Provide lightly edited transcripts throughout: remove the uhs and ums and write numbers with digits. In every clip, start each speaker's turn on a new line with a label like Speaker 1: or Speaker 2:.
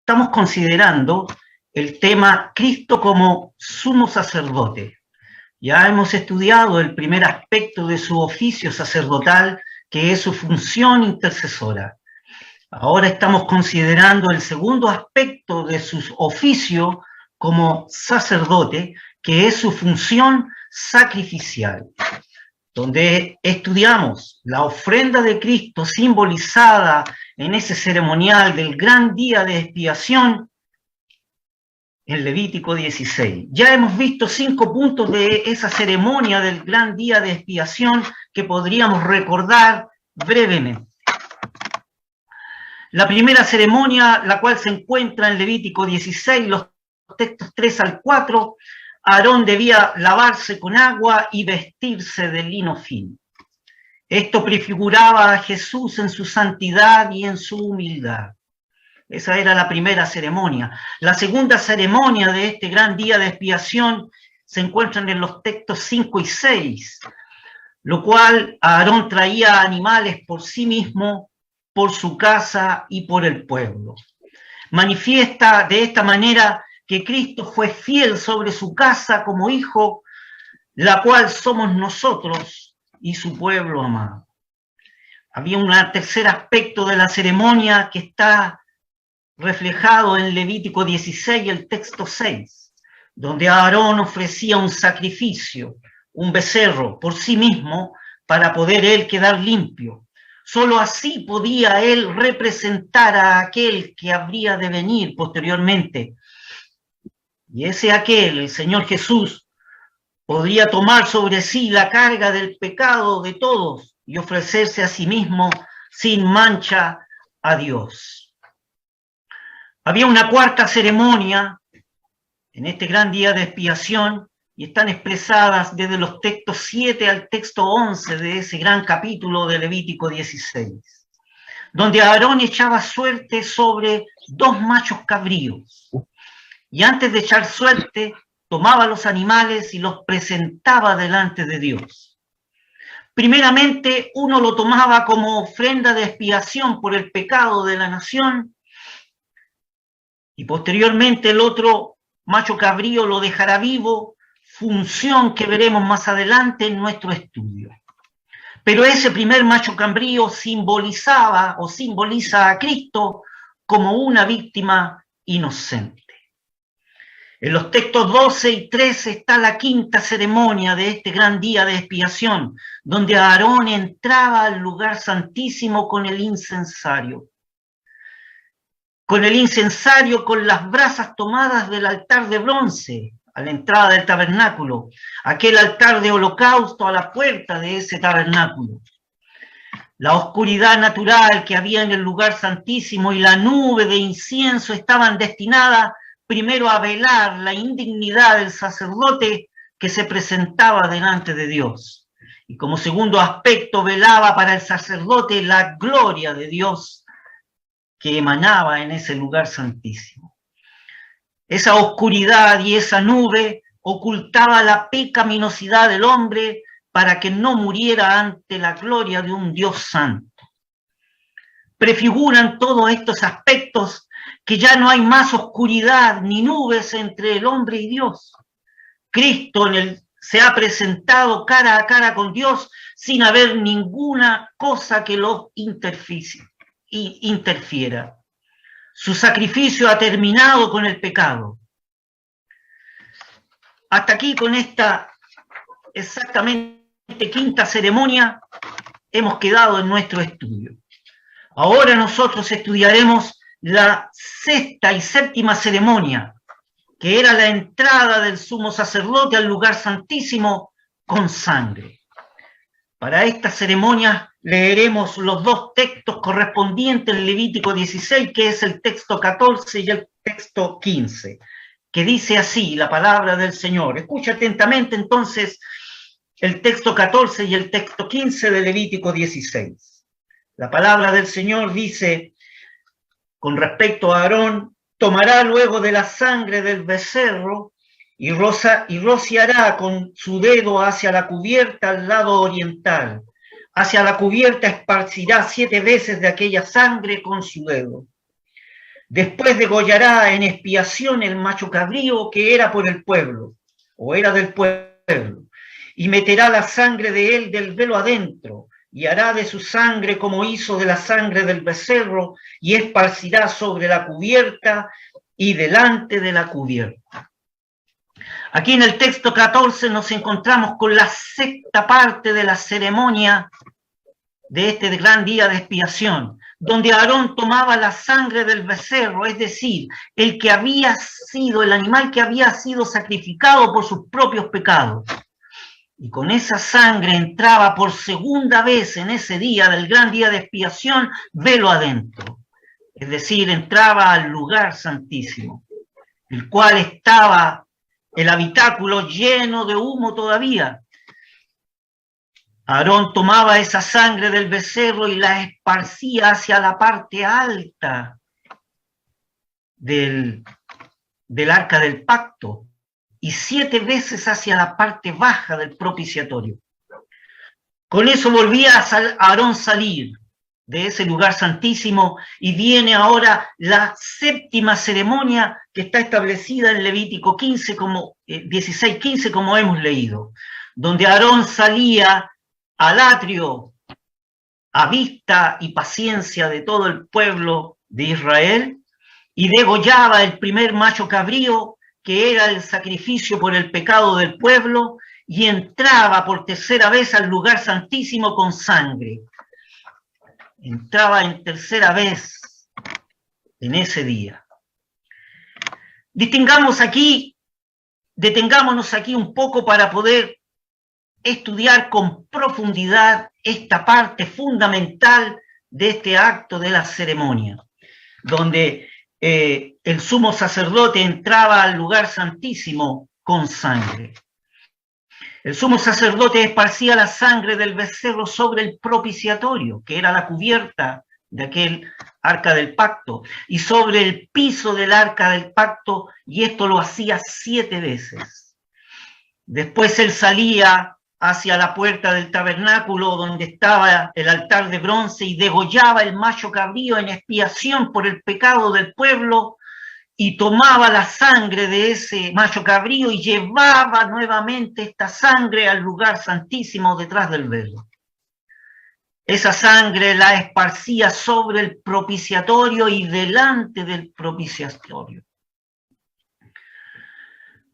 Speaker 1: estamos considerando el tema Cristo como sumo sacerdote. Ya hemos estudiado el primer aspecto de su oficio sacerdotal, que es su función intercesora. Ahora estamos considerando el segundo aspecto de su oficio como sacerdote, que es su función sacrificial, donde estudiamos la ofrenda de Cristo simbolizada en ese ceremonial del gran día de expiación en Levítico 16. Ya hemos visto 5 puntos de esa ceremonia del gran día de expiación que podríamos recordar brevemente. La primera ceremonia, la cual se encuentra en Levítico 16, los textos 3 al 4, Aarón debía lavarse con agua y vestirse de lino fino. Esto prefiguraba a Jesús en su santidad y en su humildad. Esa era la primera ceremonia. La segunda ceremonia de este gran día de expiación se encuentran en los textos 5 y 6, lo cual Aarón traía animales por sí mismo, por su casa y por el pueblo. Manifiesta de esta manera que Cristo fue fiel sobre su casa como hijo, la cual somos nosotros y su pueblo amado. Había un tercer aspecto de la ceremonia que está reflejado en Levítico 16 y el texto 6, donde Aarón ofrecía un sacrificio, un becerro por sí mismo para poder él quedar limpio. Solo así podía él representar a aquel que habría de venir posteriormente. Y ese aquel, el Señor Jesús, podría tomar sobre sí la carga del pecado de todos y ofrecerse a sí mismo sin mancha a Dios. Había una cuarta ceremonia en este gran día de expiación y están expresadas desde los textos 7 al texto 11 de ese gran capítulo de Levítico 16, donde Aarón echaba suerte sobre 2 machos cabríos y antes de echar suerte tomaba los animales y los presentaba delante de Dios. Primeramente, uno lo tomaba como ofrenda de expiación por el pecado de la nación y posteriormente el otro macho cabrío lo dejará vivo, función que veremos más adelante en nuestro estudio. Pero ese primer macho cabrío simbolizaba o simboliza a Cristo como una víctima inocente. En los textos 12 y 13 está la quinta ceremonia de este gran día de expiación, donde Aarón entraba al lugar santísimo con el incensario. Con el incensario con las brasas tomadas del altar de bronce a la entrada del tabernáculo, aquel altar de holocausto a la puerta de ese tabernáculo. La oscuridad natural que había en el lugar santísimo y la nube de incienso estaban destinadas primero a velar la indignidad del sacerdote que se presentaba delante de Dios. Y como segundo aspecto velaba para el sacerdote la gloria de Dios que emanaba en ese lugar santísimo. Esa oscuridad y esa nube ocultaba la pecaminosidad del hombre para que no muriera ante la gloria de un Dios santo. Prefiguran todos estos aspectos que ya no hay más oscuridad ni nubes entre el hombre y Dios. Cristo se ha presentado cara a cara con Dios sin haber ninguna cosa que lo interfiera. Su sacrificio ha terminado con el pecado. Hasta aquí con esta exactamente quinta ceremonia hemos quedado en nuestro estudio. Ahora nosotros estudiaremos la sexta y séptima ceremonia, que era la entrada del sumo sacerdote al lugar santísimo con sangre. Para esta ceremonia leeremos los 2 textos correspondientes en Levítico 16, que es el texto 14 y el texto 15, que dice así la palabra del Señor. Escucha atentamente entonces el texto 14 y el texto 15 de Levítico 16. La palabra del Señor dice, con respecto a Aarón, tomará luego de la sangre del becerro y rociará con su dedo hacia la cubierta al lado oriental. Hacia la cubierta esparcirá 7 veces de aquella sangre con su dedo. Después degollará en expiación el macho cabrío que era por el pueblo, o era del pueblo, y meterá la sangre de él del velo adentro, y hará de su sangre como hizo de la sangre del becerro, y esparcirá sobre la cubierta y delante de la cubierta. Aquí en el texto 14 nos encontramos con la sexta parte de la ceremonia de este gran día de expiación, donde Aarón tomaba la sangre del becerro, es decir, el animal que había sido sacrificado por sus propios pecados. Y con esa sangre entraba por segunda vez en ese día del gran día de expiación, velo adentro. Es decir, entraba al lugar santísimo, el cual estaba el habitáculo lleno de humo todavía. Aarón tomaba esa sangre del becerro y la esparcía hacia la parte alta del arca del pacto y 7 veces hacia la parte baja del propiciatorio. Con eso volvía a Aarón salir de ese lugar santísimo y viene ahora la séptima ceremonia que está establecida en Levítico 16:15, como hemos leído, donde Aarón salía al atrio a vista y paciencia de todo el pueblo de Israel y degollaba el primer macho cabrío, que era el sacrificio por el pecado del pueblo, y entraba por tercera vez al lugar santísimo con sangre. Entraba en tercera vez en ese día. Detengámonos aquí un poco para poder estudiar con profundidad esta parte fundamental de este acto de la ceremonia, donde el sumo sacerdote entraba al lugar santísimo con sangre. El sumo sacerdote esparcía la sangre del becerro sobre el propiciatorio, que era la cubierta de aquel arca del pacto, y sobre el piso del arca del pacto, y esto lo hacía 7 veces. Después él salía hacia la puerta del tabernáculo donde estaba el altar de bronce y degollaba el macho cabrío en expiación por el pecado del pueblo y tomaba la sangre de ese macho cabrío y llevaba nuevamente esta sangre al lugar santísimo detrás del velo. Esa sangre la esparcía sobre el propiciatorio y delante del propiciatorio.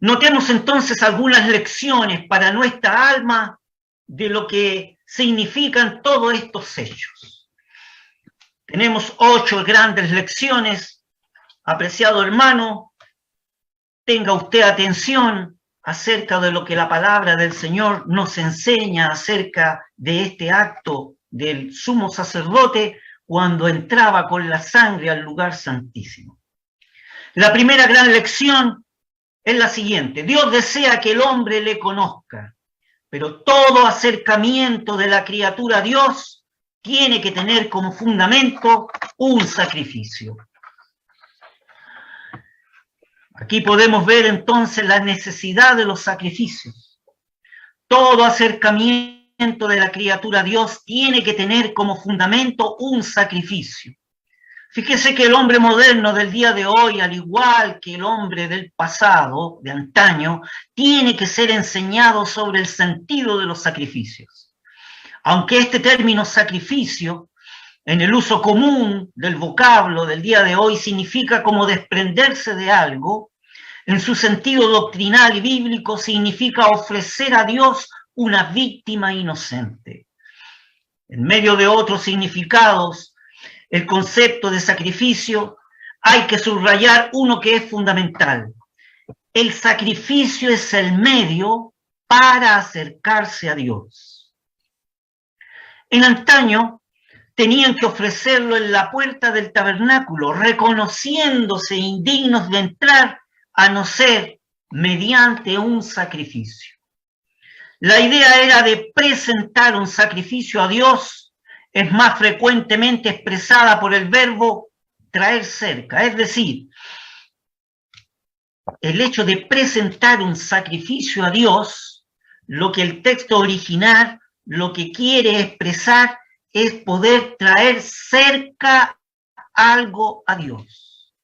Speaker 1: Notemos entonces algunas lecciones para nuestra alma de lo que significan todos estos hechos. Tenemos 8 grandes lecciones. Apreciado hermano, tenga usted atención acerca de lo que la palabra del Señor nos enseña acerca de este acto del sumo sacerdote cuando entraba con la sangre al lugar santísimo. La primera gran lección es la siguiente: Dios desea que el hombre le conozca, pero todo acercamiento de la criatura a Dios tiene que tener como fundamento un sacrificio. Aquí podemos ver entonces la necesidad de los sacrificios. Todo acercamiento de la criatura a Dios tiene que tener como fundamento un sacrificio. Fíjese que el hombre moderno del día de hoy, al igual que el hombre del pasado, de antaño, tiene que ser enseñado sobre el sentido de los sacrificios. Aunque este término sacrificio, en el uso común del vocablo del día de hoy, significa como desprenderse de algo, en su sentido doctrinal y bíblico significa ofrecer a Dios una víctima inocente. En medio de otros significados, el concepto de sacrificio, hay que subrayar uno que es fundamental. El sacrificio es el medio para acercarse a Dios. En antaño, tenían que ofrecerlo en la puerta del tabernáculo, reconociéndose indignos de entrar a no ser mediante un sacrificio. La idea era de presentar un sacrificio a Dios, es más frecuentemente expresada por el verbo traer cerca, es decir, el hecho de presentar un sacrificio a Dios, lo que el texto original lo que quiere expresar es poder traer cerca algo a Dios.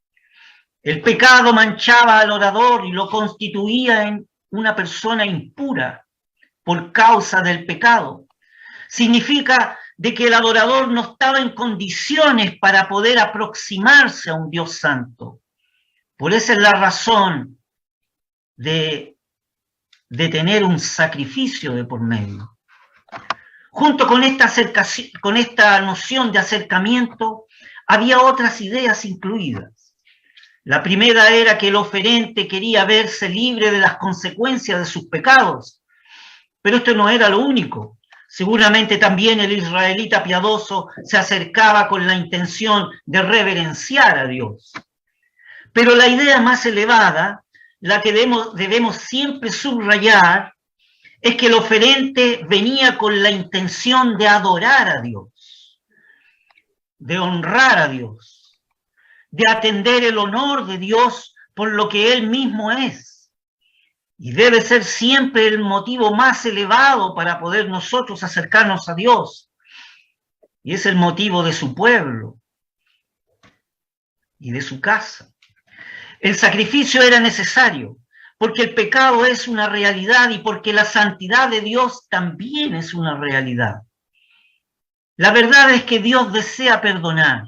Speaker 1: El pecado manchaba al orador y lo constituía en una persona impura por causa del pecado. Significa de que el adorador no estaba en condiciones para poder aproximarse a un Dios santo. Por esa es la razón de tener un sacrificio de por medio. Junto con esta noción de acercamiento, había otras ideas incluidas. La primera era que el oferente quería verse libre de las consecuencias de sus pecados, pero esto no era lo único. Seguramente también el israelita piadoso se acercaba con la intención de reverenciar a Dios. Pero la idea más elevada, la que debemos siempre subrayar, es que el oferente venía con la intención de adorar a Dios, de honrar a Dios, de atender el honor de Dios por lo que Él mismo es. Y debe ser siempre el motivo más elevado para poder nosotros acercarnos a Dios. Y es el motivo de su pueblo y de su casa. El sacrificio era necesario, porque el pecado es una realidad y porque la santidad de Dios también es una realidad. La verdad es que Dios desea perdonar,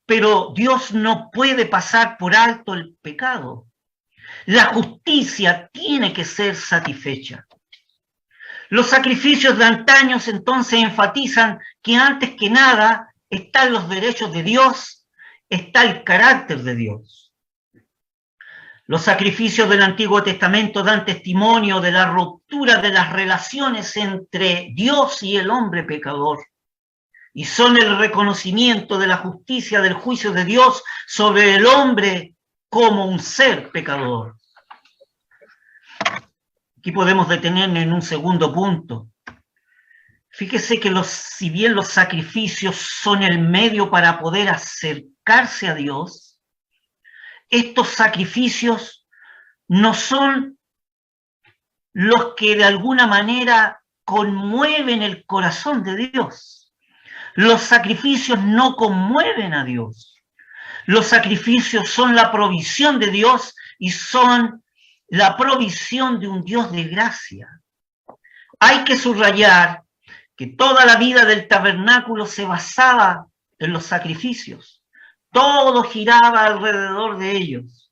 Speaker 1: pero Dios no puede pasar por alto el pecado. La justicia tiene que ser satisfecha. Los sacrificios de antaño entonces enfatizan que antes que nada están los derechos de Dios, está el carácter de Dios. Los sacrificios del Antiguo Testamento dan testimonio de la ruptura de las relaciones entre Dios y el hombre pecador, y son el reconocimiento de la justicia del juicio de Dios sobre el hombre como un ser pecador. Aquí podemos detenernos en un segundo punto. Fíjese que si bien los sacrificios son el medio para poder acercarse a Dios, estos sacrificios no son los que de alguna manera conmueven el corazón de Dios. Los sacrificios no conmueven a Dios. Los sacrificios son la provisión de Dios y son la provisión de un Dios de gracia. Hay que subrayar que toda la vida del tabernáculo se basaba en los sacrificios. Todo giraba alrededor de ellos.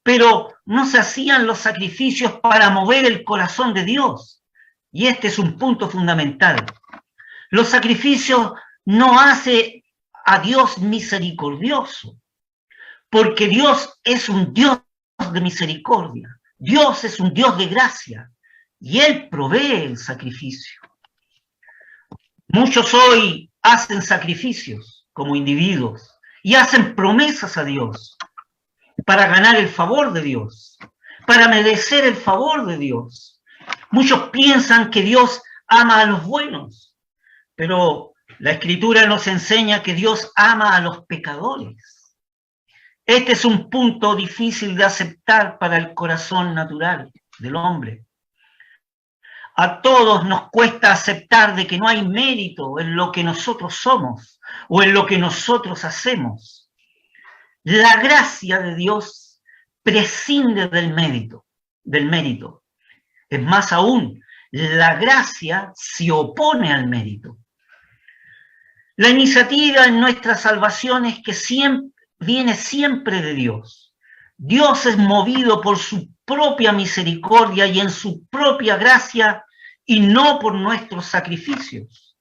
Speaker 1: Pero no se hacían los sacrificios para mover el corazón de Dios. Y este es un punto fundamental. Los sacrificios no hacen a Dios misericordioso, porque Dios es un Dios de misericordia. Dios es un Dios de gracia y Él provee el sacrificio. Muchos hoy hacen sacrificios como individuos y hacen promesas a Dios para ganar el favor de Dios, para merecer el favor de Dios. Muchos piensan que Dios ama a los buenos, pero la Escritura nos enseña que Dios ama a los pecadores. Este es un punto difícil de aceptar para el corazón natural del hombre. A todos nos cuesta aceptar de que no hay mérito en lo que nosotros somos o en lo que nosotros hacemos. La gracia de Dios prescinde del mérito. Es más aún, la gracia se opone al mérito. La iniciativa en nuestra salvación es que viene siempre de Dios. Dios es movido por su propia misericordia y en su propia gracia y no por nuestros sacrificios.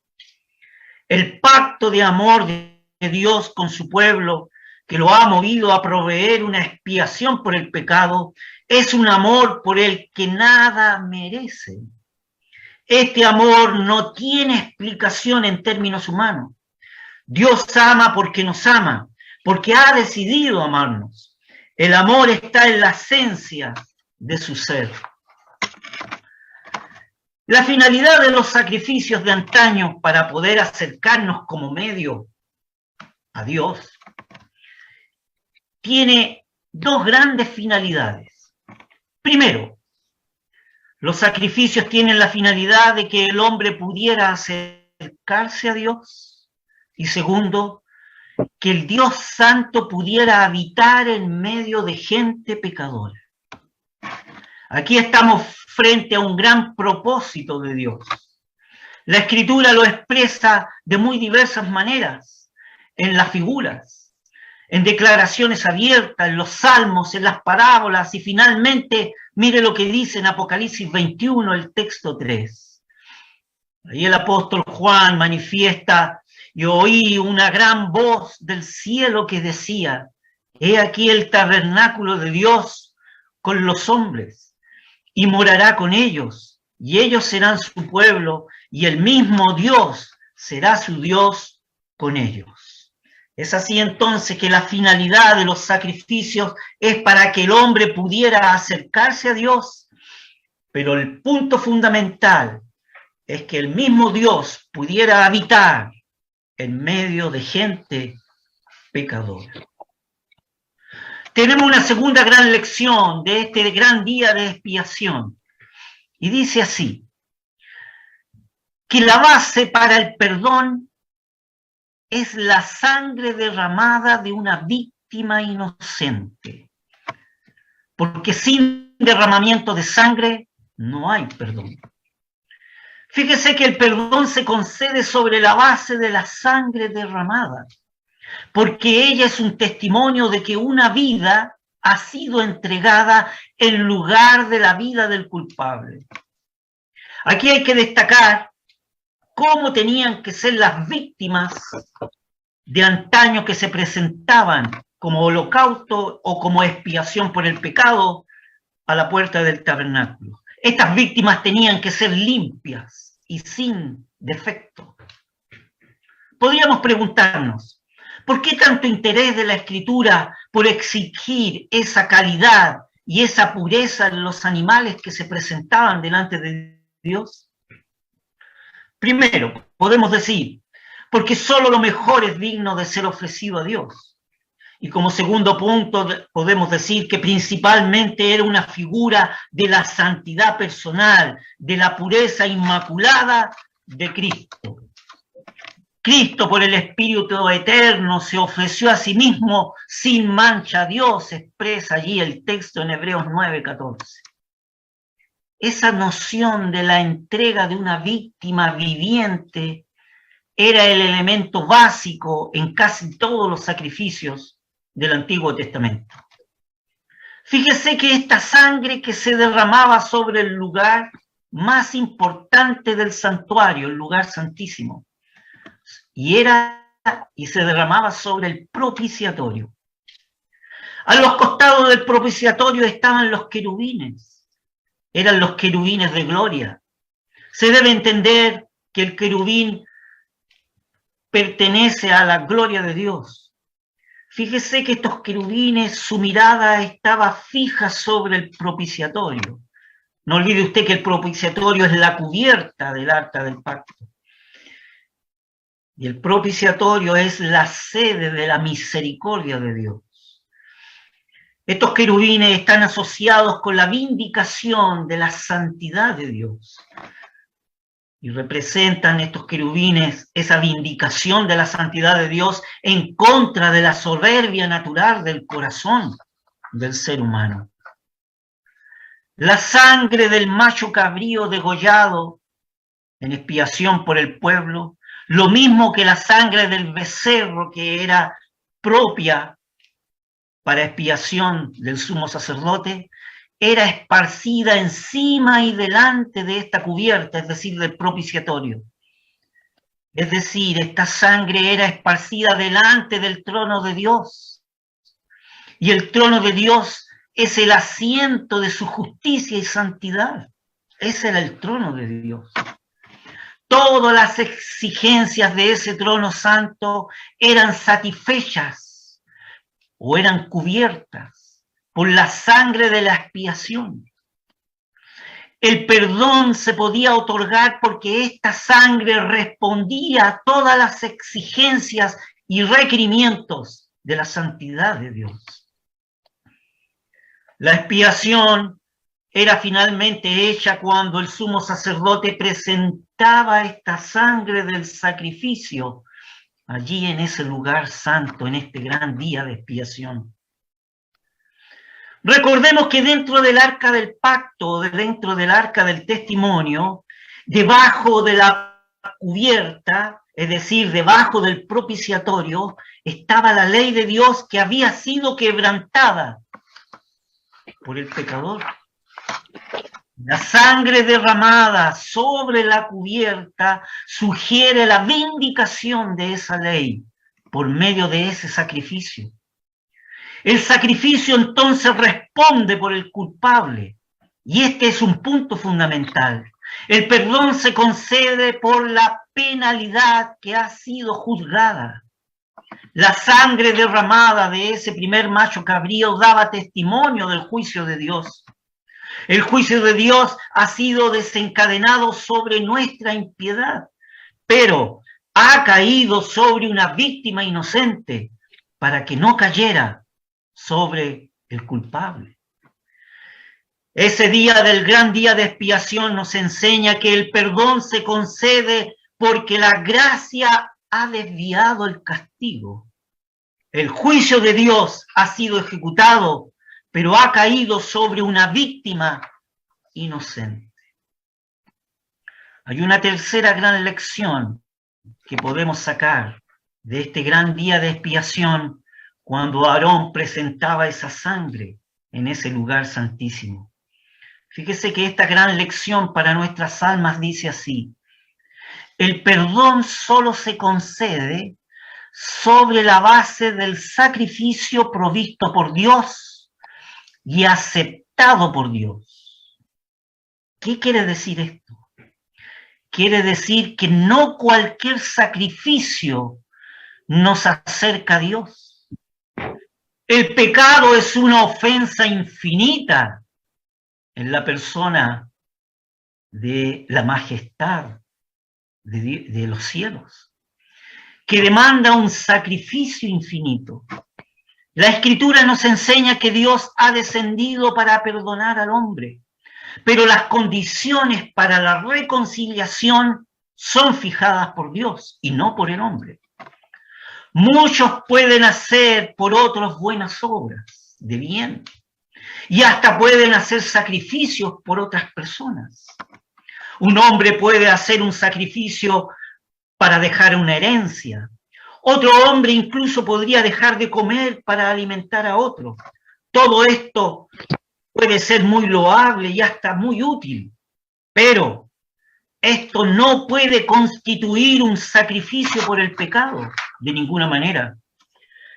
Speaker 1: El pacto de amor de Dios con su pueblo, que lo ha movido a proveer una expiación por el pecado, es un amor por el que nada merece. Este amor no tiene explicación en términos humanos. Dios ama porque nos ama, porque ha decidido amarnos. El amor está en la esencia de su ser. La finalidad de los sacrificios de antaño para poder acercarnos como medio a Dios tiene dos grandes finalidades. Primero, los sacrificios tienen la finalidad de que el hombre pudiera acercarse a Dios. Y segundo, que el Dios Santo pudiera habitar en medio de gente pecadora. Aquí estamos frente a un gran propósito de Dios. La Escritura lo expresa de muy diversas maneras, en las figuras, en declaraciones abiertas, en los salmos, en las parábolas, y finalmente, mire lo que dice en Apocalipsis 21, el texto 3. Ahí el apóstol Juan manifiesta: y oí una gran voz del cielo que decía: he aquí el tabernáculo de Dios con los hombres, y morará con ellos, y ellos serán su pueblo, y el mismo Dios será su Dios con ellos. Es así entonces que la finalidad de los sacrificios es para que el hombre pudiera acercarse a Dios, pero el punto fundamental es que el mismo Dios pudiera habitar en medio de gente pecadora. Tenemos una segunda gran lección de este gran día de expiación, y dice así: que la base para el perdón es la sangre derramada de una víctima inocente, porque sin derramamiento de sangre no hay perdón. Fíjese que el perdón se concede sobre la base de la sangre derramada, porque ella es un testimonio de que una vida ha sido entregada en lugar de la vida del culpable. Aquí hay que destacar cómo tenían que ser las víctimas de antaño que se presentaban como holocausto o como expiación por el pecado a la puerta del tabernáculo. Estas víctimas tenían que ser limpias y sin defecto. Podríamos preguntarnos: ¿por qué tanto interés de la Escritura por exigir esa calidad y esa pureza en los animales que se presentaban delante de Dios? Primero, podemos decir, porque solo lo mejor es digno de ser ofrecido a Dios. Y como segundo punto, podemos decir que principalmente era una figura de la santidad personal, de la pureza inmaculada de Cristo. Cristo, por el Espíritu Eterno, se ofreció a sí mismo sin mancha a Dios, expresa allí el texto en Hebreos 9:14. Esa noción de la entrega de una víctima viviente era el elemento básico en casi todos los sacrificios del Antiguo Testamento. Fíjese que esta sangre que se derramaba sobre el lugar más importante del santuario, el lugar santísimo, y se derramaba sobre el propiciatorio. A los costados del propiciatorio estaban los querubines, eran los querubines de gloria. Se debe entender que el querubín pertenece a la gloria de Dios. Fíjese que estos querubines, su mirada estaba fija sobre el propiciatorio. No olvide usted que el propiciatorio es la cubierta del arca del pacto. Y el propiciatorio es la sede de la misericordia de Dios. Estos querubines están asociados con la vindicación de la santidad de Dios. Y representan estos querubines esa vindicación de la santidad de Dios en contra de la soberbia natural del corazón del ser humano. La sangre del macho cabrío degollado en expiación por el pueblo, lo mismo que la sangre del becerro que era propia para expiación del sumo sacerdote, era esparcida encima y delante de esta cubierta, es decir, del propiciatorio. Es decir, esta sangre era esparcida delante del trono de Dios. Y el trono de Dios es el asiento de su justicia y santidad. Ese era el trono de Dios. Todas las exigencias de ese trono santo eran satisfechas o eran cubiertas por la sangre de la expiación. El perdón se podía otorgar porque esta sangre respondía a todas las exigencias y requerimientos de la santidad de Dios. La expiación era finalmente hecha cuando el sumo sacerdote presentaba esta sangre del sacrificio allí en ese lugar santo, en este gran día de expiación. Recordemos que dentro del arca del pacto, dentro del arca del testimonio, debajo de la cubierta, es decir, debajo del propiciatorio, estaba la ley de Dios que había sido quebrantada por el pecador. La sangre derramada sobre la cubierta sugiere la vindicación de esa ley por medio de ese sacrificio. El sacrificio entonces responde por el culpable, y este es un punto fundamental. El perdón se concede por la penalidad que ha sido juzgada. La sangre derramada de ese primer macho cabrío daba testimonio del juicio de Dios. El juicio de Dios ha sido desencadenado sobre nuestra impiedad, pero ha caído sobre una víctima inocente para que no cayera sobre el culpable. Ese día del gran día de expiación nos enseña que el perdón se concede porque la gracia ha desviado el castigo. El juicio de Dios ha sido ejecutado, pero ha caído sobre una víctima inocente. Hay una tercera gran lección que podemos sacar de este gran día de expiación cuando Aarón presentaba esa sangre en ese lugar santísimo. Fíjese que esta gran lección para nuestras almas dice así: el perdón solo se concede sobre la base del sacrificio provisto por Dios y aceptado por Dios. ¿Qué quiere decir esto? Quiere decir que no cualquier sacrificio nos acerca a Dios. El pecado es una ofensa infinita en la persona de la majestad de los cielos, que demanda un sacrificio infinito. La Escritura nos enseña que Dios ha descendido para perdonar al hombre, pero las condiciones para la reconciliación son fijadas por Dios y no por el hombre. Muchos pueden hacer por otros buenas obras de bien y hasta pueden hacer sacrificios por otras personas. Un hombre puede hacer un sacrificio para dejar una herencia. Otro hombre incluso podría dejar de comer para alimentar a otro. Todo esto puede ser muy loable y hasta muy útil, pero esto no puede constituir un sacrificio por el pecado, de ninguna manera.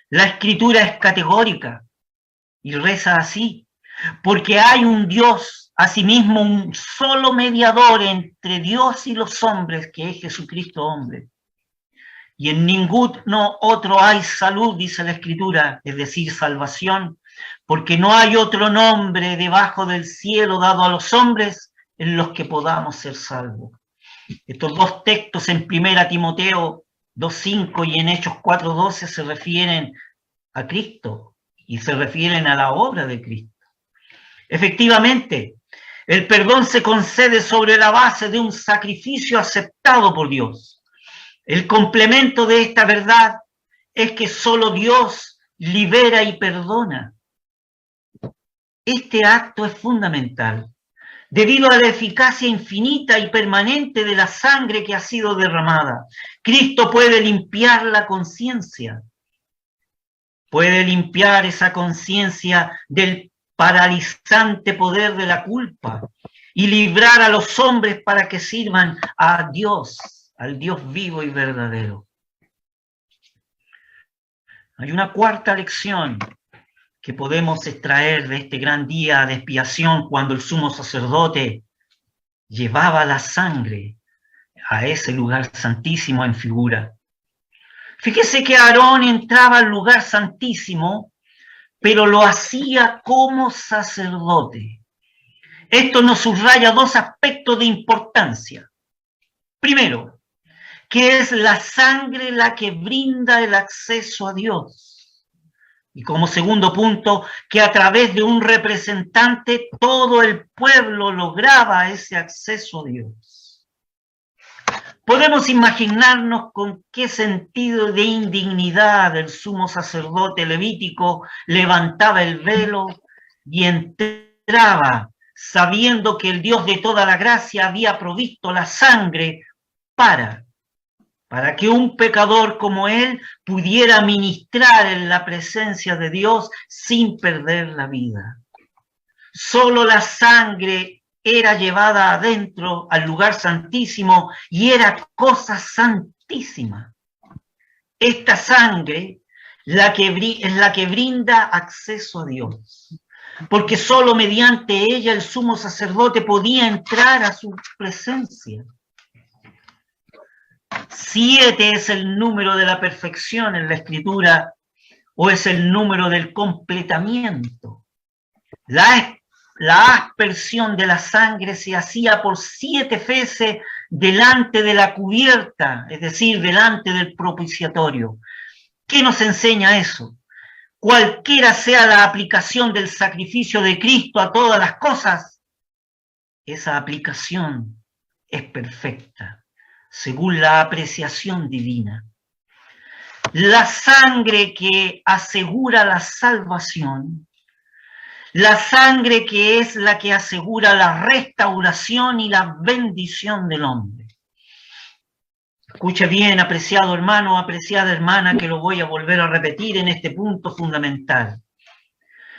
Speaker 1: La Escritura es categórica y reza así: porque hay un Dios, asimismo un solo mediador entre Dios y los hombres, que es Jesucristo hombre. Y en ninguno otro hay salud, dice la Escritura, es decir, salvación, porque no hay otro nombre debajo del cielo dado a los hombres en los que podamos ser salvos. Estos dos textos en 1 Timoteo 2:5 y en Hechos 4:12 se refieren a Cristo y se refieren a la obra de Cristo. Efectivamente, el perdón se concede sobre la base de un sacrificio aceptado por Dios. El complemento de esta verdad es que solo Dios libera y perdona. Este acto es fundamental, debido a la eficacia infinita y permanente de la sangre que ha sido derramada. Cristo puede limpiar la conciencia, puede limpiar esa conciencia del paralizante poder de la culpa y librar a los hombres para que sirvan a Dios, al Dios vivo y verdadero. Hay una cuarta lección que podemos extraer de este gran día de expiación cuando el sumo sacerdote llevaba la sangre a ese lugar santísimo en figura. Fíjese que Aarón entraba al lugar santísimo, pero lo hacía como sacerdote. Esto nos subraya dos aspectos de importancia. Primero, que es la sangre la que brinda el acceso a Dios. Y como segundo punto, que a través de un representante todo el pueblo lograba ese acceso a Dios. Podemos imaginarnos con qué sentido de indignidad el sumo sacerdote levítico levantaba el velo y entraba, sabiendo que el Dios de toda la gracia había provisto la sangre para que un pecador como él pudiera ministrar en la presencia de Dios sin perder la vida. Solo la sangre era llevada adentro al lugar santísimo y era cosa santísima. Esta sangre es la que brinda acceso a Dios, porque solo mediante ella el sumo sacerdote podía entrar a su presencia. 7 es el número de la perfección en la Escritura, o es el número del completamiento. La aspersión de la sangre se hacía por 7 veces delante de la cubierta, es decir, delante del propiciatorio. ¿Qué nos enseña eso? Cualquiera sea la aplicación del sacrificio de Cristo a todas las cosas, esa aplicación es perfecta, según la apreciación divina. La sangre que asegura la salvación, la sangre que es la que asegura la restauración y la bendición del hombre. Escuche bien, apreciado hermano, apreciada hermana, que lo voy a volver a repetir en este punto fundamental.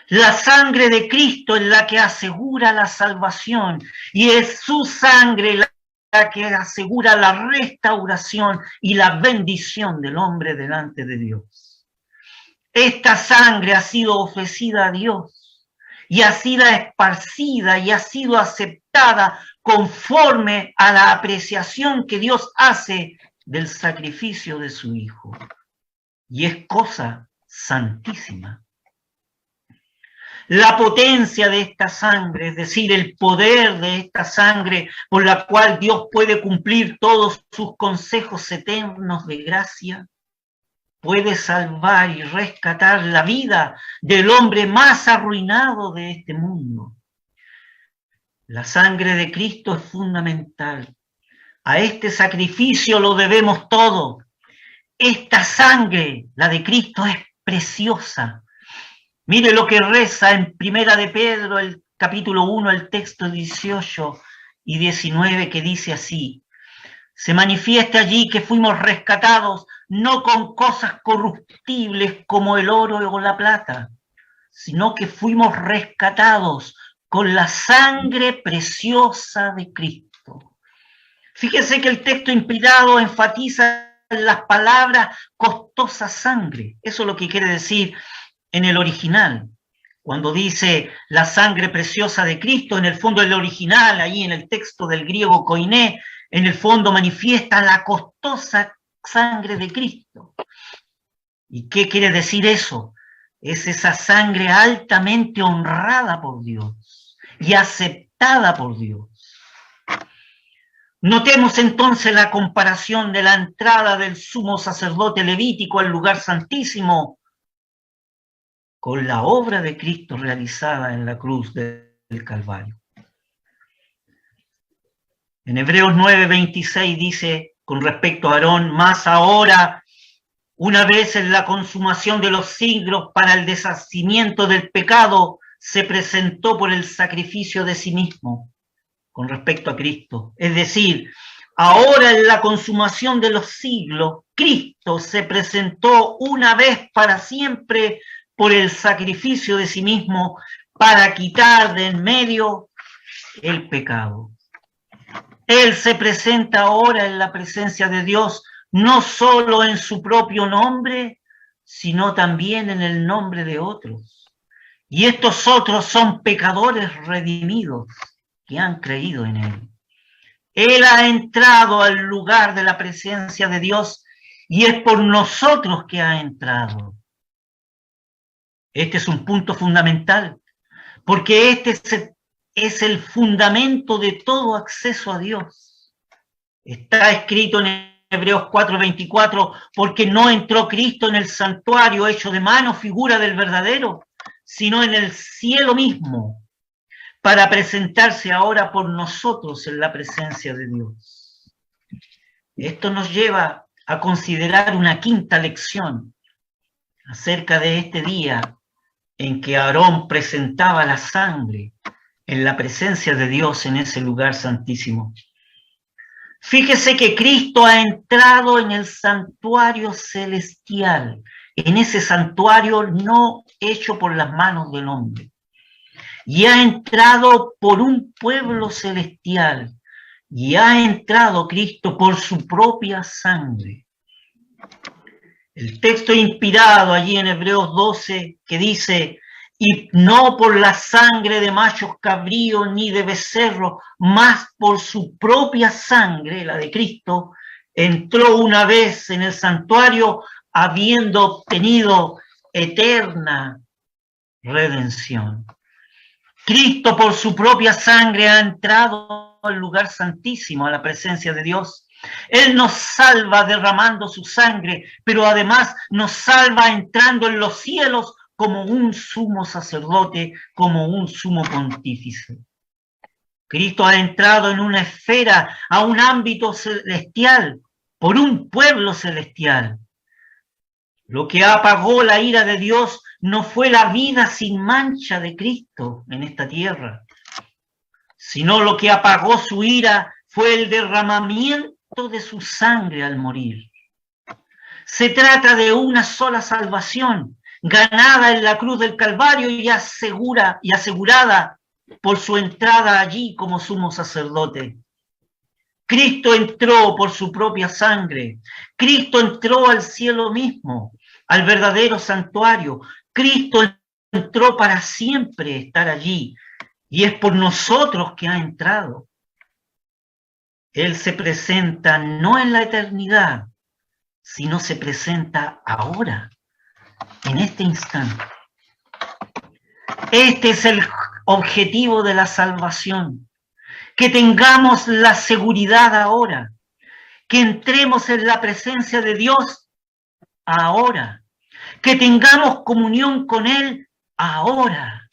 Speaker 1: La sangre de Cristo es la que asegura la salvación y es su sangre la que asegura la restauración y la bendición del hombre delante de Dios. Esta sangre ha sido ofrecida a Dios y ha sido esparcida y ha sido aceptada conforme a la apreciación que Dios hace del sacrificio de su Hijo. Y es cosa santísima. La potencia de esta sangre, es decir, el poder de esta sangre por la cual Dios puede cumplir todos sus consejos eternos de gracia, puede salvar y rescatar la vida del hombre más arruinado de este mundo. La sangre de Cristo es fundamental. A este sacrificio lo debemos todo. Esta sangre, la de Cristo, es preciosa. Mire lo que reza en Primera de Pedro, el capítulo 1, el texto 18 y 19, que dice así: se manifiesta allí que fuimos rescatados no con cosas corruptibles como el oro o la plata, sino que fuimos rescatados con la sangre preciosa de Cristo. Fíjese que el texto inspirado enfatiza las palabras costosa sangre. Eso es lo que quiere decir en el original. Cuando dice la sangre preciosa de Cristo, en el fondo el original, ahí en el texto del griego koiné, en el fondo manifiesta la costosa sangre de Cristo. ¿Y qué quiere decir eso? Es esa sangre altamente honrada por Dios y aceptada por Dios. Notemos entonces la comparación de la entrada del sumo sacerdote levítico al lugar santísimo con la obra de Cristo realizada en la cruz del Calvario. En Hebreos 9:26 dice con respecto a Aarón: más ahora, una vez en la consumación de los siglos para el deshacimiento del pecado, se presentó por el sacrificio de sí mismo, con respecto a Cristo. Es decir, ahora en la consumación de los siglos, Cristo se presentó una vez para siempre por el sacrificio de sí mismo para quitar de en medio el pecado. Él se presenta ahora en la presencia de Dios, no solo en su propio nombre, sino también en el nombre de otros. Y estos otros son pecadores redimidos que han creído en Él. Él ha entrado al lugar de la presencia de Dios y es por nosotros que ha entrado. Este es un punto fundamental, porque este es el fundamento de todo acceso a Dios. Está escrito en Hebreos 4:24, porque no entró Cristo en el santuario hecho de mano, figura del verdadero, sino en el cielo mismo, para presentarse ahora por nosotros en la presencia de Dios. Esto nos lleva a considerar una quinta lección acerca de este día en que Aarón presentaba la sangre en la presencia de Dios en ese lugar santísimo. Fíjese que Cristo ha entrado en el santuario celestial, en ese santuario no hecho por las manos del hombre, y ha entrado por un pueblo celestial, y ha entrado Cristo por su propia sangre. El texto inspirado allí en Hebreos 12 que dice: y no por la sangre de machos cabríos ni de becerros, mas por su propia sangre, la de Cristo, entró una vez en el santuario habiendo obtenido eterna redención. Cristo por su propia sangre ha entrado al lugar santísimo, a la presencia de Dios. Él nos salva derramando su sangre, pero además nos salva entrando en los cielos como un sumo sacerdote, como un sumo pontífice. Cristo ha entrado en una esfera, a un ámbito celestial, por un pueblo celestial. Lo que apagó la ira de Dios no fue la vida sin mancha de Cristo en esta tierra, sino lo que apagó su ira fue el derramamiento de su sangre al morir. Se trata de una sola salvación, ganada en la cruz del Calvario y asegurada por su entrada allí como sumo sacerdote. Cristo entró por su propia sangre. Cristo entró al cielo mismo, al verdadero santuario. Cristo entró para siempre estar allí. Y es por nosotros que ha entrado. Él se presenta no en la eternidad, sino se presenta ahora, en este instante. Este es el objetivo de la salvación. Que tengamos la seguridad ahora, que entremos en la presencia de Dios ahora, que tengamos comunión con Él ahora.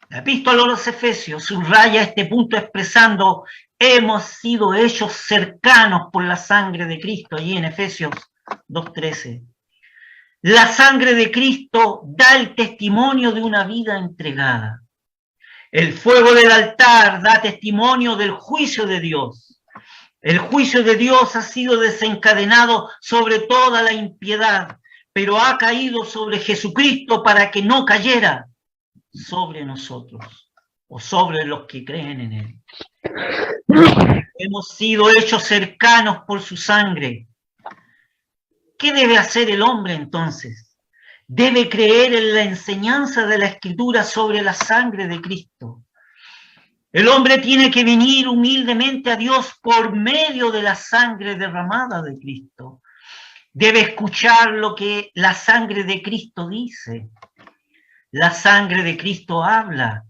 Speaker 1: La epístola a los Efesios subraya este punto expresando: hemos sido hechos cercanos por la sangre de Cristo, allí en Efesios 2:13. La sangre de Cristo da el testimonio de una vida entregada. El fuego del altar da testimonio del juicio de Dios. El juicio de Dios ha sido desencadenado sobre toda la impiedad, pero ha caído sobre Jesucristo para que no cayera sobre nosotros o sobre los que creen en Él. Hemos sido hechos cercanos por su sangre. ¿Qué debe hacer el hombre entonces? Debe creer en la enseñanza de la Escritura sobre la sangre de Cristo. El hombre tiene que venir humildemente a Dios por medio de la sangre derramada de Cristo. Debe escuchar lo que la sangre de Cristo dice. La sangre de Cristo habla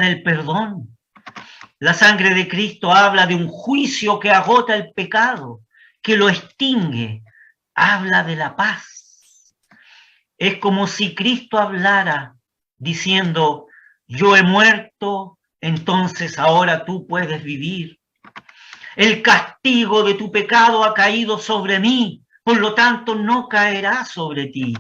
Speaker 1: del perdón. La sangre de Cristo habla de un juicio que agota el pecado, que lo extingue. Habla de la paz. Es como si Cristo hablara diciendo: yo he muerto, entonces ahora tú puedes vivir. El castigo de tu pecado ha caído sobre mí, por lo tanto no caerá sobre ti.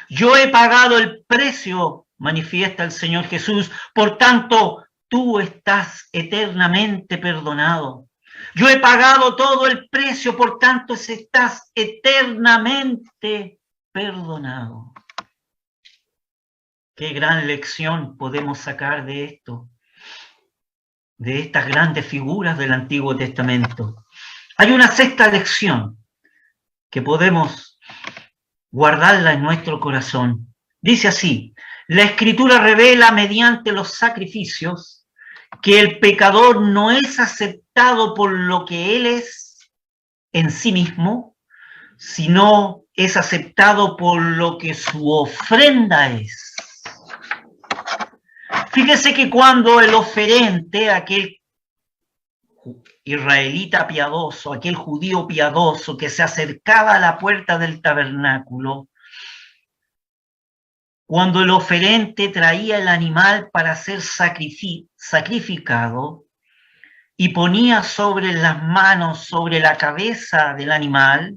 Speaker 1: Yo he pagado el precio, manifiesta el Señor Jesús, por tanto tú estás eternamente perdonado. Yo he pagado todo el precio, por tanto estás eternamente perdonado. Qué gran lección podemos sacar de esto, de estas grandes figuras del Antiguo Testamento. Hay una sexta lección que podemos guardarla en nuestro corazón. Dice así: la Escritura revela mediante los sacrificios que el pecador no es aceptado por lo que él es en sí mismo, sino es aceptado por lo que su ofrenda es. Fíjese que cuando el oferente, aquel israelita piadoso, aquel judío piadoso que se acercaba a la puerta del tabernáculo, cuando el oferente traía el animal para ser sacrificado, y ponía sobre las manos sobre la cabeza del animal,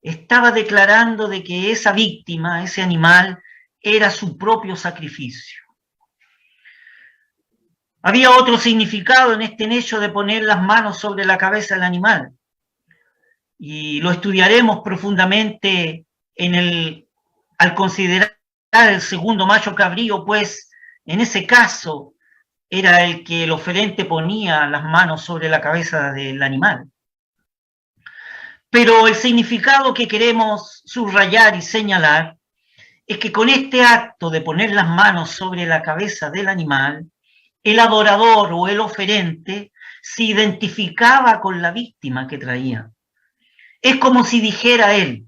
Speaker 1: estaba declarando de que esa víctima, ese animal, era su propio sacrificio. Había otro significado en este hecho de poner las manos sobre la cabeza del animal, y lo estudiaremos profundamente al considerar el segundo macho cabrío, pues en ese caso era el que el oferente ponía las manos sobre la cabeza del animal. Pero el significado que queremos subrayar y señalar es que con este acto de poner las manos sobre la cabeza del animal, el adorador o el oferente se identificaba con la víctima que traía. Es como si dijera él: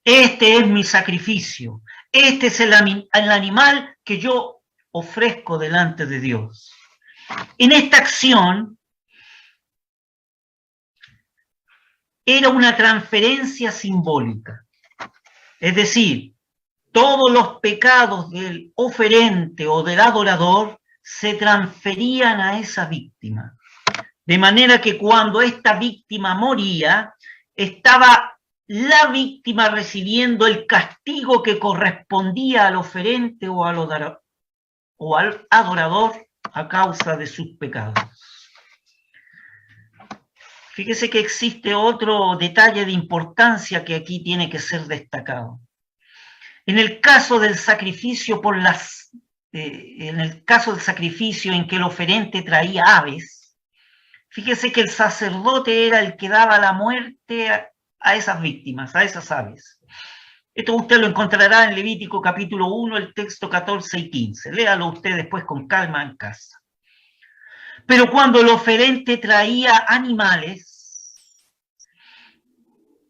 Speaker 1: este es mi sacrificio, este es el animal que yo ofrezco delante de Dios. En esta acción era una transferencia simbólica, es decir, todos los pecados del oferente o del adorador se transferían a esa víctima, de manera que cuando esta víctima moría, estaba la víctima recibiendo el castigo que correspondía al oferente o al adorador a causa de sus pecados. Fíjese que existe otro detalle de importancia que aquí tiene que ser destacado. En el caso del sacrificio en que el oferente traía aves, fíjese que el sacerdote era el que daba la muerte a esas víctimas, a esas aves. Esto usted lo encontrará en Levítico capítulo 1, el texto 14 y 15. Léalo usted después con calma en casa. Pero cuando el oferente traía animales,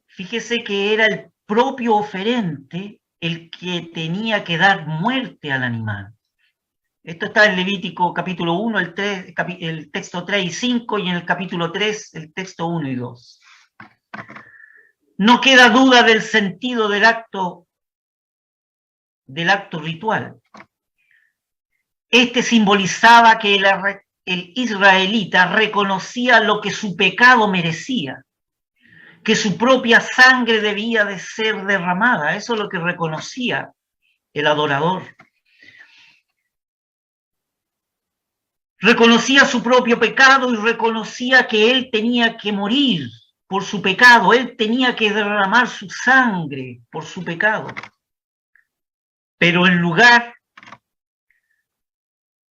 Speaker 1: fíjese que era el propio oferente el que tenía que dar muerte al animal. Esto está en Levítico capítulo 1, el texto 3 y 5, y en el capítulo 3, el texto 1 y 2. No queda duda del sentido del acto ritual. Este simbolizaba que el israelita reconocía lo que su pecado merecía, que su propia sangre debía de ser derramada. Eso es lo que reconocía el adorador. Reconocía su propio pecado y reconocía que él tenía que morir por su pecado, él tenía que derramar su sangre por su pecado. Pero en lugar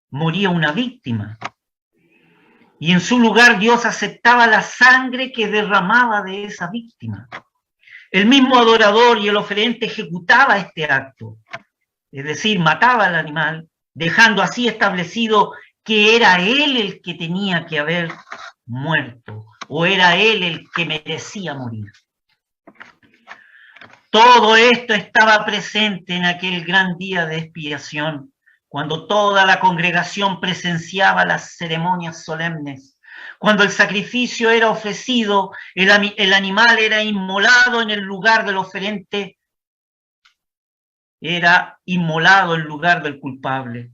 Speaker 1: moría una víctima, y en su lugar Dios aceptaba la sangre que derramaba de esa víctima. El mismo adorador y el oferente ejecutaba este acto, es decir, mataba al animal, dejando así establecido que era él el que tenía que haber muerto, o era él el que merecía morir. Todo esto estaba presente en aquel gran día de expiación, cuando toda la congregación presenciaba las ceremonias solemnes, cuando el sacrificio era ofrecido, el animal era inmolado en el lugar del oferente, era inmolado en lugar del culpable,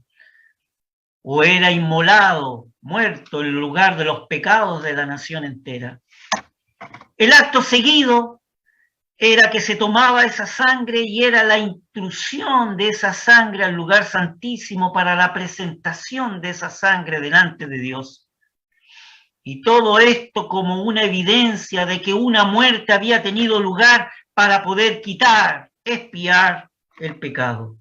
Speaker 1: o era inmolado, muerto en lugar de los pecados de la nación entera. El acto seguido era que se tomaba esa sangre y era la intrusión de esa sangre al lugar santísimo para la presentación de esa sangre delante de Dios. Y todo esto como una evidencia de que una muerte había tenido lugar para poder quitar, expiar el pecado.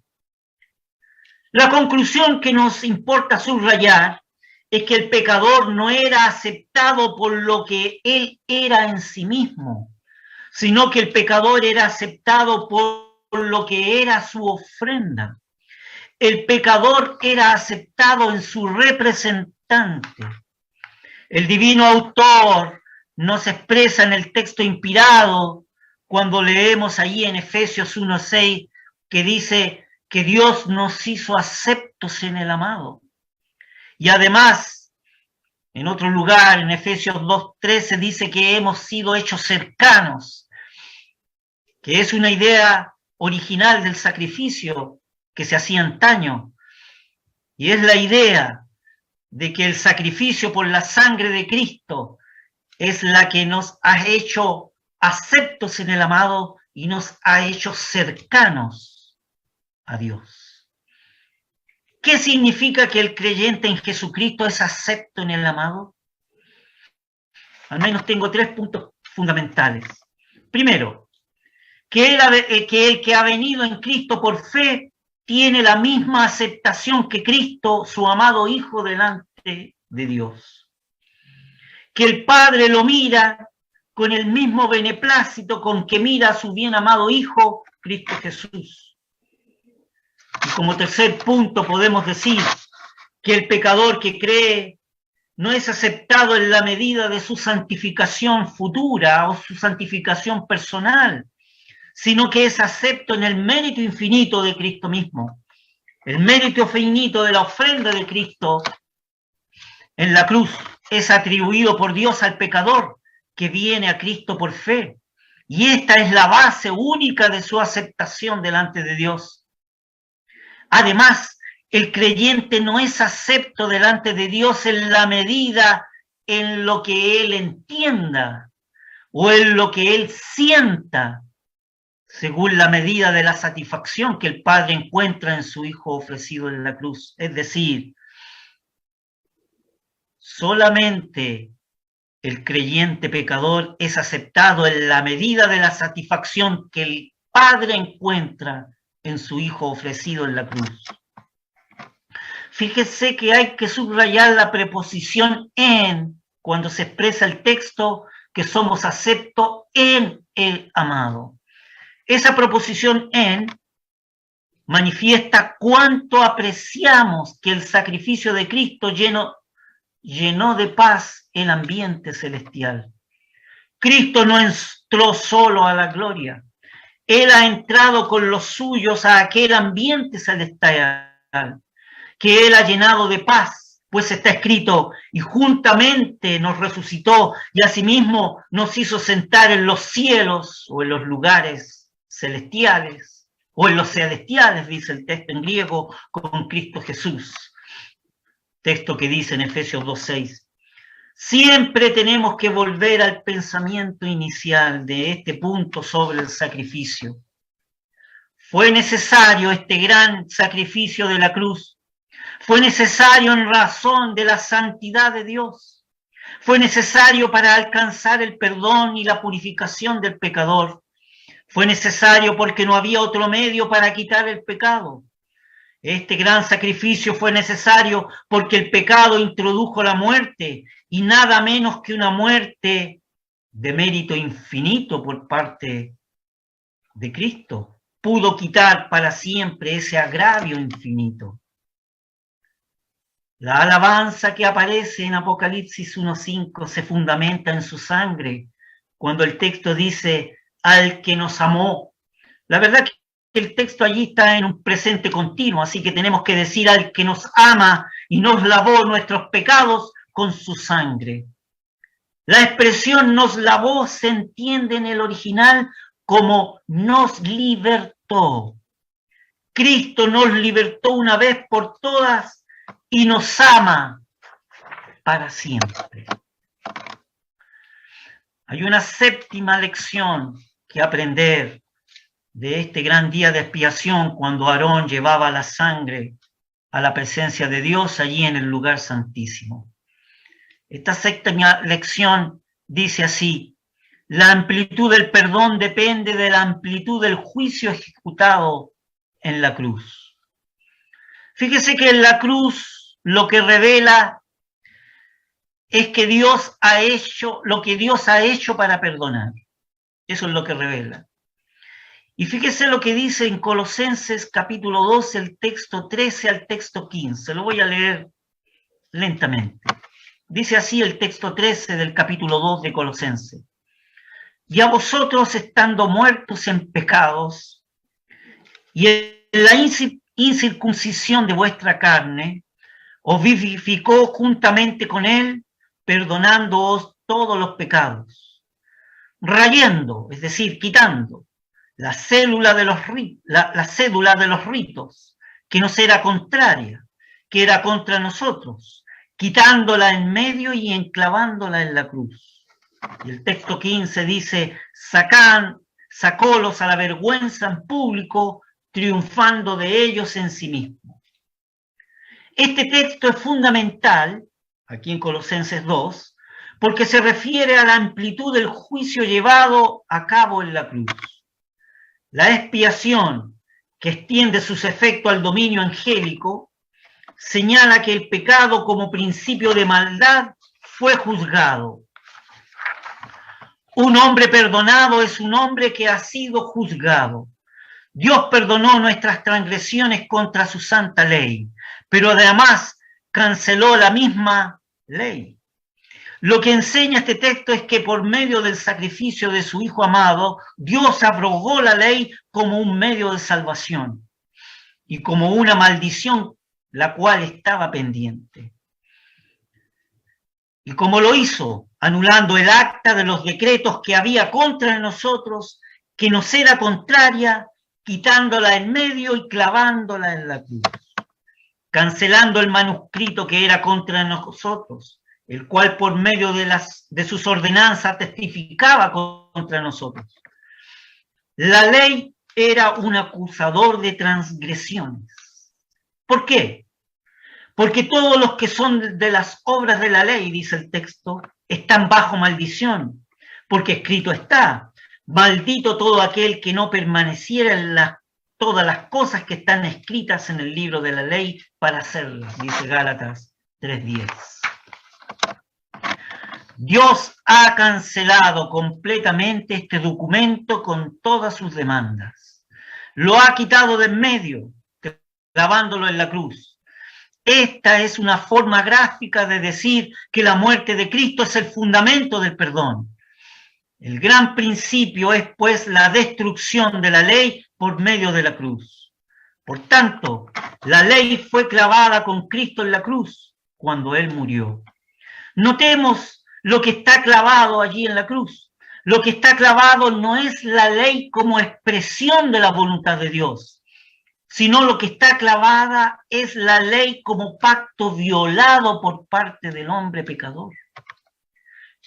Speaker 1: La conclusión que nos importa subrayar es que el pecador no era aceptado por lo que él era en sí mismo, sino que el pecador era aceptado por lo que era su ofrenda. El pecador era aceptado en su representante. El divino autor nos expresa en el texto inspirado, cuando leemos ahí en Efesios 1:6, que dice que Dios nos hizo aceptos en el amado. Y además, en otro lugar, en Efesios 2:13, dice que hemos sido hechos cercanos, que es una idea original del sacrificio que se hacía antaño. Y es la idea de que el sacrificio por la sangre de Cristo es la que nos ha hecho aceptos en el amado y nos ha hecho cercanos a Dios. ¿Qué significa que el creyente en Jesucristo es acepto en el amado? Al menos tengo 3 puntos fundamentales. Primero, que el que ha venido en Cristo por fe tiene la misma aceptación que Cristo, su amado Hijo, delante de Dios. Que el Padre lo mira con el mismo beneplácito con que mira a su bien amado Hijo, Cristo Jesús. Y como tercer punto podemos decir que el pecador que cree no es aceptado en la medida de su santificación futura o su santificación personal, sino que es acepto en el mérito infinito de Cristo mismo. El mérito infinito de la ofrenda de Cristo en la cruz es atribuido por Dios al pecador que viene a Cristo por fe. Y esta es la base única de su aceptación delante de Dios. Además, el creyente no es acepto delante de Dios en la medida en lo que él entienda o en lo que él sienta, según la medida de la satisfacción que el Padre encuentra en su Hijo ofrecido en la cruz. Es decir, solamente el creyente pecador es aceptado en la medida de la satisfacción que el Padre encuentra en su Hijo ofrecido en la cruz. Fíjese que hay que subrayar la preposición en cuando se expresa el texto que somos aceptos en el amado. Esa proposición en manifiesta cuánto apreciamos que el sacrificio de Cristo llenó de paz el ambiente celestial. Cristo no entró solo a la gloria. Él ha entrado con los suyos a aquel ambiente celestial que Él ha llenado de paz, pues está escrito, y juntamente nos resucitó y asimismo nos hizo sentar en los cielos o en los lugares celestiales, o en los celestiales, dice el texto en griego, con Cristo Jesús. Texto que dice en Efesios 2:6. Siempre tenemos que volver al pensamiento inicial de este punto sobre el sacrificio. Fue necesario este gran sacrificio de la cruz. Fue necesario en razón de la santidad de Dios. Fue necesario para alcanzar el perdón y la purificación del pecador. Fue necesario porque no había otro medio para quitar el pecado. Este gran sacrificio fue necesario porque el pecado introdujo la muerte, y nada menos que una muerte de mérito infinito por parte de Cristo pudo quitar para siempre ese agravio infinito. La alabanza que aparece en Apocalipsis 1:5 se fundamenta en su sangre, cuando el texto dice, al que nos amó. La verdad que el texto allí está en un presente continuo, así que tenemos que decir al que nos ama y nos lavó nuestros pecados con su sangre. La expresión nos lavó se entiende en el original como nos libertó. Cristo nos libertó una vez por todas y nos ama para siempre. Hay una séptima lección que aprender de este gran día de expiación cuando Aarón llevaba la sangre a la presencia de Dios allí en el lugar santísimo. Esta séptima lección dice así: la amplitud del perdón depende de la amplitud del juicio ejecutado en la cruz. Fíjese que en la cruz lo que revela es que Dios ha hecho lo que Dios ha hecho para perdonar. Eso es lo que revela. Y fíjese lo que dice en Colosenses capítulo 12, el texto 13 al texto 15. Lo voy a leer lentamente. Dice así el texto 13 del capítulo 2 de Colosenses. Y a vosotros, estando muertos en pecados y en la incircuncisión de vuestra carne, os vivificó juntamente con él, perdonándoos todos los pecados, rayando, es decir, quitando la cédula de los ritos, que nos era contraria, que era contra nosotros, quitándola en medio y enclavándola en la cruz. Y el texto 15 dice, sacólos a la vergüenza en público, triunfando de ellos en sí mismo. Este texto es fundamental, aquí en Colosenses 2, porque se refiere a la amplitud del juicio llevado a cabo en la cruz. La expiación, que extiende sus efectos al dominio angélico, señala que el pecado como principio de maldad fue juzgado. Un hombre perdonado es un hombre que ha sido juzgado. Dios perdonó nuestras transgresiones contra su santa ley, pero además canceló la misma ley. Lo que enseña este texto es que por medio del sacrificio de su Hijo amado, Dios abrogó la ley como un medio de salvación y como una maldición la cual estaba pendiente. Y como lo hizo, anulando el acta de los decretos que había contra nosotros, que nos era contraria, quitándola en medio y clavándola en la cruz, cancelando el manuscrito que era contra nosotros, el cual por medio de sus ordenanzas testificaba contra nosotros. La ley era un acusador de transgresiones. ¿Por qué? Porque todos los que son de las obras de la ley, dice el texto, están bajo maldición, porque escrito está, maldito todo aquel que no permaneciera en todas las cosas que están escritas en el libro de la ley para hacerlas, dice Gálatas 3:10. Dios ha cancelado completamente este documento con todas sus demandas. Lo ha quitado de en medio, clavándolo en la cruz. Esta es una forma gráfica de decir que la muerte de Cristo es el fundamento del perdón. El gran principio es, pues, la destrucción de la ley por medio de la cruz. Por tanto, la ley fue clavada con Cristo en la cruz cuando Él murió. Notemos lo que está clavado allí en la cruz. Lo que está clavado no es la ley como expresión de la voluntad de Dios, sino lo que está clavada es la ley como pacto violado por parte del hombre pecador.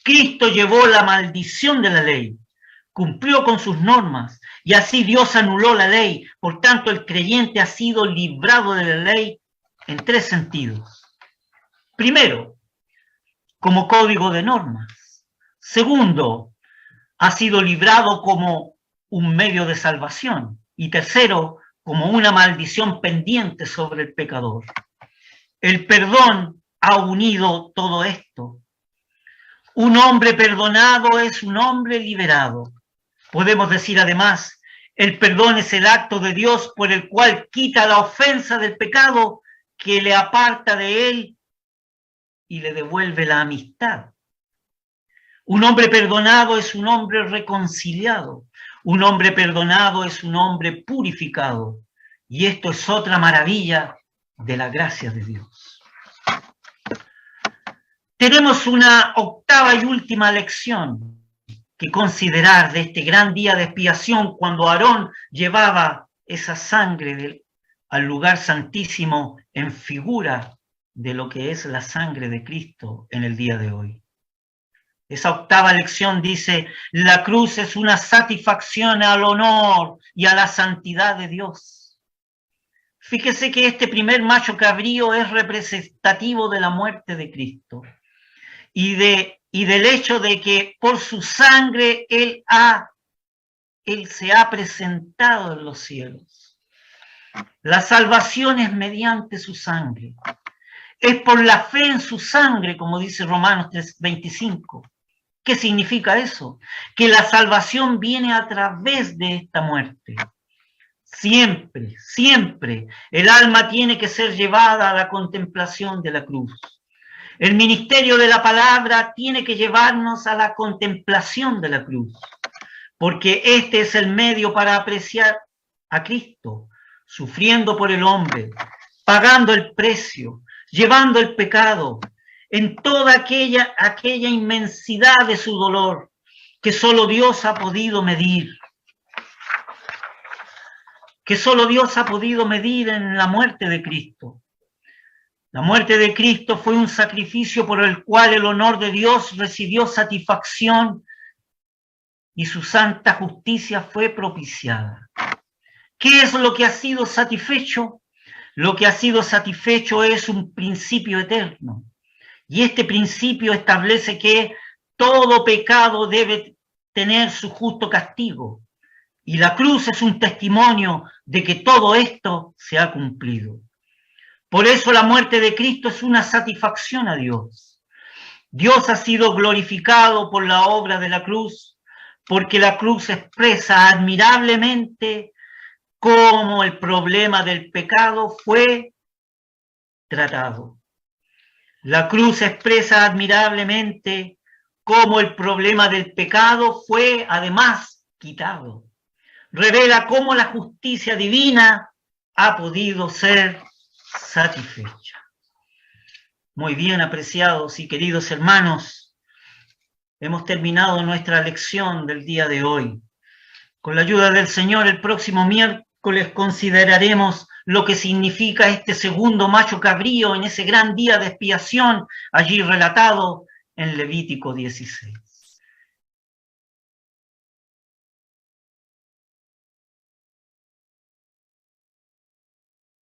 Speaker 1: Cristo llevó la maldición de la ley, cumplió con sus normas, y así Dios anuló la ley. Por tanto, el creyente ha sido librado de la ley en tres sentidos. Primero, como código de normas. Segundo, ha sido librado como un medio de salvación. Y tercero, como una maldición pendiente sobre el pecador. El perdón ha unido todo esto. Un hombre perdonado es un hombre liberado. Podemos decir además, el perdón es el acto de Dios por el cual quita la ofensa del pecado que le aparta de él y le devuelve la amistad. Un hombre perdonado es un hombre reconciliado. Un hombre perdonado es un hombre purificado. Y esto es otra maravilla de la gracia de Dios. Tenemos una octava y última lección que considerar de este gran día de expiación cuando Aarón llevaba esa sangre al lugar santísimo en figura de lo que es la sangre de Cristo en el día de hoy. Esa octava lección dice, la cruz es una satisfacción al honor y a la santidad de Dios. Fíjese que este primer macho cabrío es representativo de la muerte de Cristo y del hecho de que por su sangre Él se ha presentado en los cielos. La salvación es mediante su sangre. Es por la fe en su sangre, como dice Romanos 3:25. ¿Qué significa eso? Que la salvación viene a través de esta muerte. Siempre, siempre, el alma tiene que ser llevada a la contemplación de la cruz. El ministerio de la palabra tiene que llevarnos a la contemplación de la cruz, porque este es el medio para apreciar a Cristo, sufriendo por el hombre, pagando el precio, llevando el pecado, en toda aquella inmensidad de su dolor que solo Dios ha podido medir. Que solo Dios ha podido medir en la muerte de Cristo. La muerte de Cristo fue un sacrificio por el cual el honor de Dios recibió satisfacción y su santa justicia fue propiciada. ¿Qué es lo que ha sido satisfecho? Lo que ha sido satisfecho es un principio eterno. Y este principio establece que todo pecado debe tener su justo castigo. Y la cruz es un testimonio de que todo esto se ha cumplido. Por eso la muerte de Cristo es una satisfacción a Dios. Dios ha sido glorificado por la obra de la cruz, porque la cruz expresa admirablemente cómo el problema del pecado fue tratado. La cruz expresa admirablemente cómo el problema del pecado fue además quitado. Revela cómo la justicia divina ha podido ser satisfecha. Muy bien, apreciados y queridos hermanos, hemos terminado nuestra lección del día de hoy. Con la ayuda del Señor, el próximo miércoles consideraremos lo que significa este segundo macho cabrío en ese gran día de expiación allí relatado en Levítico 16.